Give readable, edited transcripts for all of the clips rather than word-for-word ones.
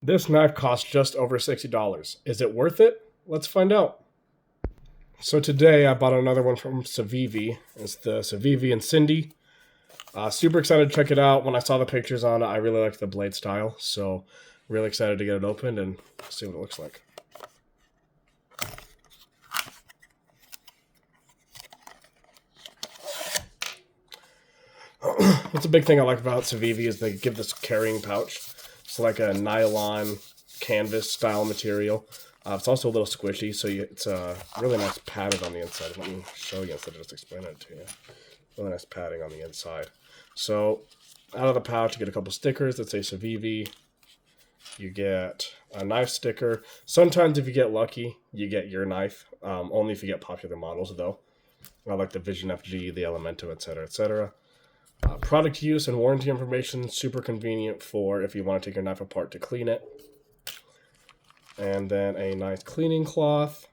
This knife costs just over $60. Is it worth it? Let's find out. So today I bought another one from Civivi. It's the Civivi Incindie. Super excited to check it out. When I saw the pictures on it, I really liked the blade style. So really excited to get it opened and see what it looks like. What's a big thing I like about Civivi is they give this carrying pouch. It's like a nylon canvas style material. It's also a little squishy, so it's really nice padded on the inside. Let me show you instead of just explaining it to you. Really nice padding on the inside. So out of the pouch, you get a couple stickers that say Civivi. You get a knife sticker. Sometimes if you get lucky, you get your knife. Only if you get popular models, though. I like the Vision FG, the Elemento, etc., etc. Product use and warranty information, super convenient for if you want to take your knife apart to clean it. And then a nice cleaning cloth,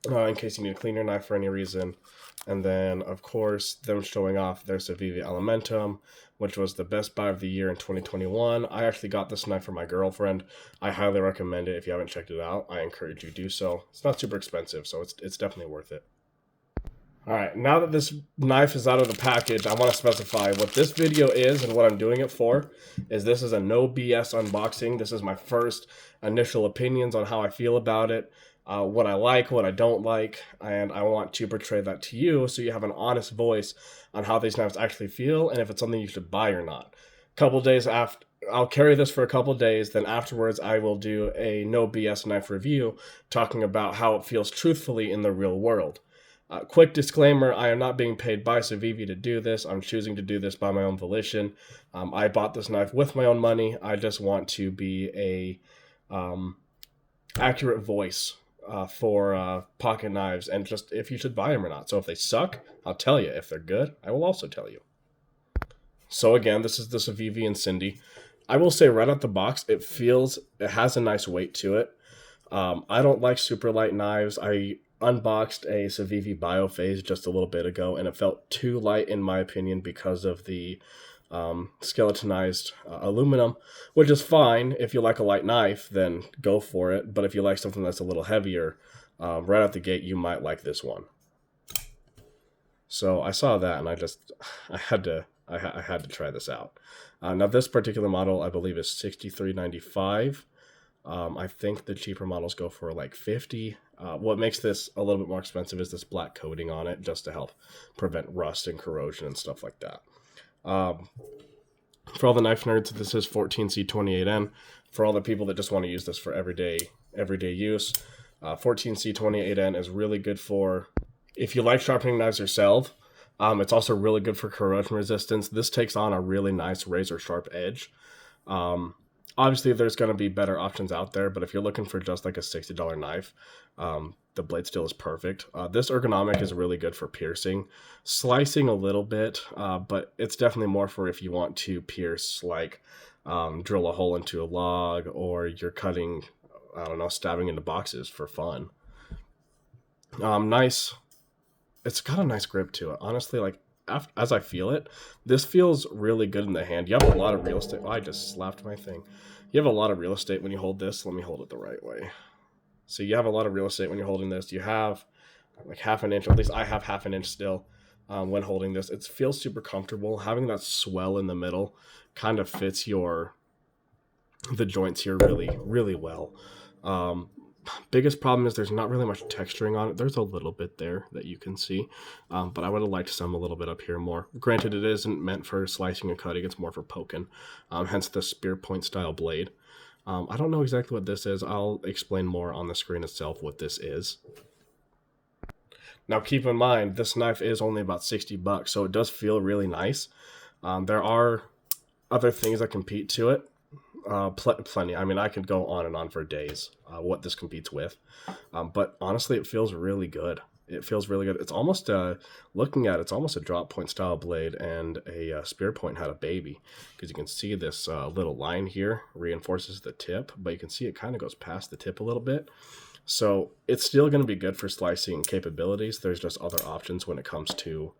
in case you need to clean your knife for any reason. And then, of course, them showing off their Civivi Elementum, which was the best buy of the year in 2021. I actually got this knife for my girlfriend. I highly recommend it. If you haven't checked it out, I encourage you to do so. It's not super expensive, so it's definitely worth it. All right, now that this knife is out of the package, I want to specify what this video is and what I'm doing it for. This is a no BS unboxing. This is my first initial opinions on how I feel about it, what I like, what I don't like, and I want to portray that to you so you have an honest voice on how these knives actually feel and if it's something you should buy or not. Couple days after, I'll carry this for a couple days, then afterwards I will do a no BS knife review talking about how it feels truthfully in the real world. Quick disclaimer, I am not being paid by Civivi to do this. I'm choosing to do this by my own volition. I bought this knife with my own money. I just want to be a accurate voice for pocket knives and just if you should buy them or not. So if they suck, I'll tell you. If they're good, I will also tell you. So again, this is the Civivi Incindie. I will say right out the box, it has a nice weight to it. I don't like super light knives. I unboxed a Civivi Biophase just a little bit ago, and it felt too light in my opinion because of the skeletonized aluminum, which is fine. If you like a light knife, then go for it. But if you like something that's a little heavier, right out the gate, you might like this one. So I saw that, and I had to try this out. Now this particular model, I believe, is $63.95. I think the cheaper models go for like $50. What makes this a little bit more expensive is this black coating on it, just to help prevent rust and corrosion and stuff like that. For all the knife nerds, this is 14C28N. For all the people that just want to use this for everyday use, 14C28N is really good for if you like sharpening knives yourself. It's also really good for corrosion resistance. This takes on a really nice razor sharp edge. Obviously, there's going to be better options out there, but if you're looking for just like a $60 knife, the blade steel is perfect. This ergonomic is really good for piercing, slicing a little bit, but it's definitely more for if you want to pierce, like drill a hole into a log, or you're cutting, I don't know, stabbing into boxes for fun. Nice. It's got a nice grip to it. Honestly, like as I feel it, this feels really good in the hand. You have a lot of real estate. Oh, I just slapped my thing. You have a lot of real estate when you hold this. Let me hold it the right way. So you have a lot of real estate when you're holding this. You have like half an inch, or at least I have half an inch still when holding this. It feels super comfortable. Having that swell in the middle kind of fits the joints here really, really well. Biggest problem is there's not really much texturing on it. There's a little bit there that you can see, but I would have liked some a little bit up here more. Granted, it isn't meant for slicing and cutting. It's more for poking, hence the spear point style blade. I don't know exactly what this is. I'll explain more on the screen itself what this is. Now keep in mind, this knife is only about $60, so it does feel really nice. There are other things that compete to it. Plenty. I mean, I could go on and on for days what this competes with, but honestly, it feels really good. It feels really good. It's almost looking at it, it's almost a drop point style blade, and a spear point had a baby, because you can see this little line here reinforces the tip, but you can see it kind of goes past the tip a little bit. So it's still going to be good for slicing capabilities. There's just other options when it comes to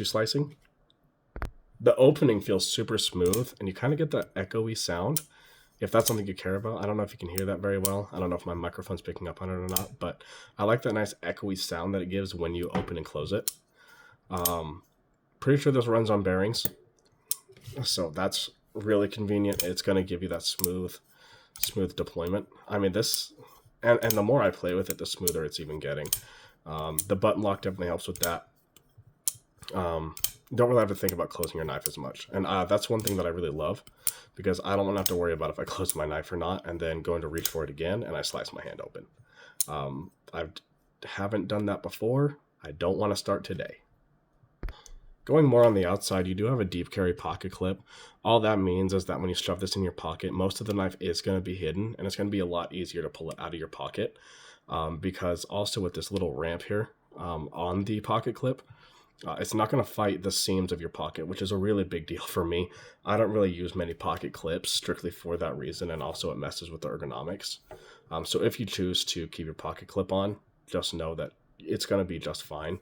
slicing. The opening feels super smooth, and you kind of get that echoey sound. if that's something you care about. I don't know if you can hear that very well. I don't know if my microphone's picking up on it or not, but I like that nice echoey sound that it gives when you open and close it. Pretty sure this runs on bearings, so that's really convenient. It's going to give you that smooth deployment. I mean, this, and the more I play with it, the smoother it's even getting. The button lock definitely helps with that. Don't really have to think about closing your knife as much. And that's one thing that I really love, because I don't want to have to worry about if I close my knife or not, and then going to reach for it again, and I slice my hand open. I haven't done that before. I don't want to start today. Going more on the outside, you do have a deep carry pocket clip. All that means is that when you shove this in your pocket, most of the knife is going to be hidden, and it's going to be a lot easier to pull it out of your pocket, because also with this little ramp here on the pocket clip, it's not going to fight the seams of your pocket, which is a really big deal for me. I don't really use many pocket clips strictly for that reason, and also it messes with the ergonomics. So if you choose to keep your pocket clip on, just know that it's going to be just fine.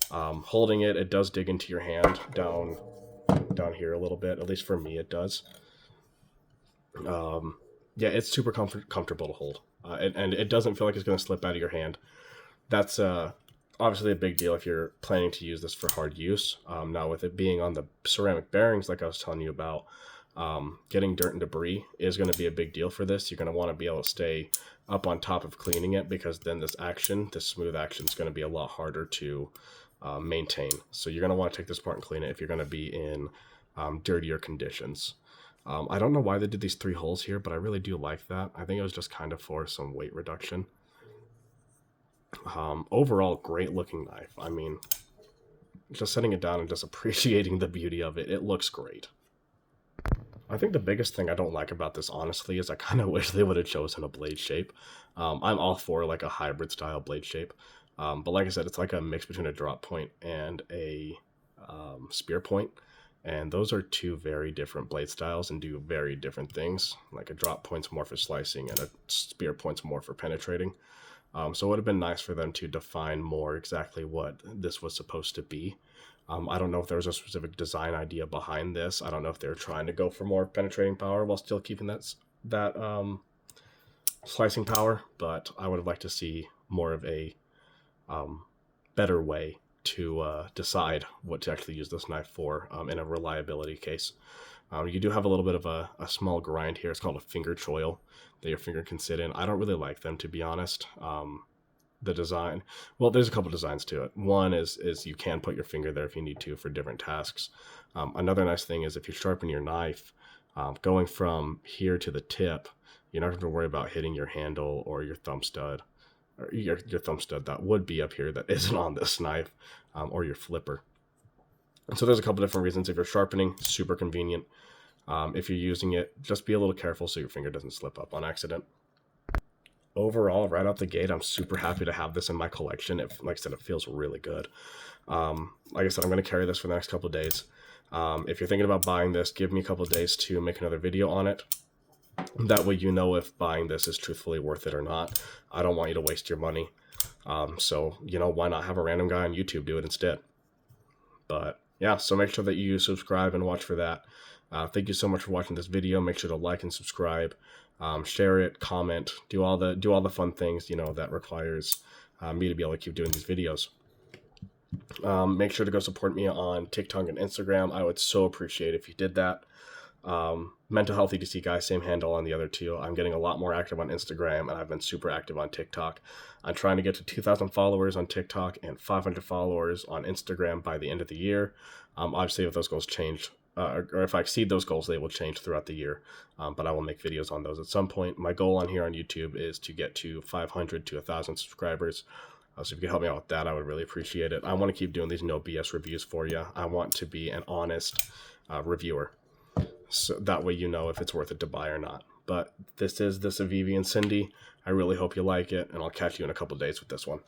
Holding it, it does dig into your hand down here a little bit. At least for me, it does. Yeah, it's super comfortable to hold, and it doesn't feel like it's going to slip out of your hand. That's obviously a big deal if you're planning to use this for hard use. Now, with it being on the ceramic bearings, like I was telling you about, getting dirt and debris is going to be a big deal for this. You're going to want to be able to stay up on top of cleaning it, because then this smooth action is going to be a lot harder to maintain. So you're going to want to take this apart and clean it if you're going to be in dirtier conditions. I don't know why they did these 3 holes here, but I really do like that. I think it was just kind of for some weight reduction. Overall, great looking knife. I mean, just setting it down and just appreciating the beauty of it, it looks great. I think the biggest thing I don't like about this, honestly, is I kind of wish they would have chosen a blade shape. I'm all for like a hybrid style blade shape, but like I said, it's like a mix between a drop point and a spear point, and those are 2 very different blade styles and do very different things. Like a drop point's more for slicing and a spear point's more for penetrating. So it would have been nice for them to define more exactly what this was supposed to be. I don't know if there was a specific design idea behind this. I don't know if they were trying to go for more penetrating power while still keeping that slicing power, but I would have liked to see more of a better way to decide what to actually use this knife for in a reliability case. You do have a little bit of a small grind here. It's called a finger choil that your finger can sit in. I don't really like them, to be honest. The design, well, there's a couple designs to it. One is you can put your finger there if you need to for different tasks. Another nice thing is if you sharpen your knife, going from here to the tip, you're not going to worry about hitting your handle or your thumb stud, or your thumb stud that would be up here that isn't on this knife, or your flipper. And so there's a couple different reasons. If you're sharpening, super convenient. If you're using it, just be a little careful so your finger doesn't slip up on accident. Overall, right out the gate, I'm super happy to have this in my collection. Like I said, it feels really good. Like I said, I'm going to carry this for the next couple of days. If you're thinking about buying this, give me a couple of days to make another video on it. That way you know if buying this is truthfully worth it or not. I don't want you to waste your money. So, why not have a random guy on YouTube do it instead? But yeah, so make sure that you subscribe and watch for that. Thank you so much for watching this video. Make sure to like and subscribe. Share it, comment, do all the fun things, that requires me to be able to keep doing these videos. Make sure to go support me on TikTok and Instagram. I would so appreciate if you did that. MentalHealthEDCGuy, same handle on the other 2. I'm getting a lot more active on Instagram, and I've been super active on TikTok. I'm trying to get to 2,000 followers on TikTok and 500 followers on Instagram by the end of the year. Obviously, if those goals change, or if I exceed those goals, they will change throughout the year. But I will make videos on those at some point. My goal on here on YouTube is to get to 500 to 1,000 subscribers. So if you could help me out with that, I would really appreciate it. I want to keep doing these no BS reviews for you. I want to be an honest reviewer, so that way you know if it's worth it to buy or not. But this is the Civivi Incindie. I really hope you like it, and I'll catch you in a couple days with this one.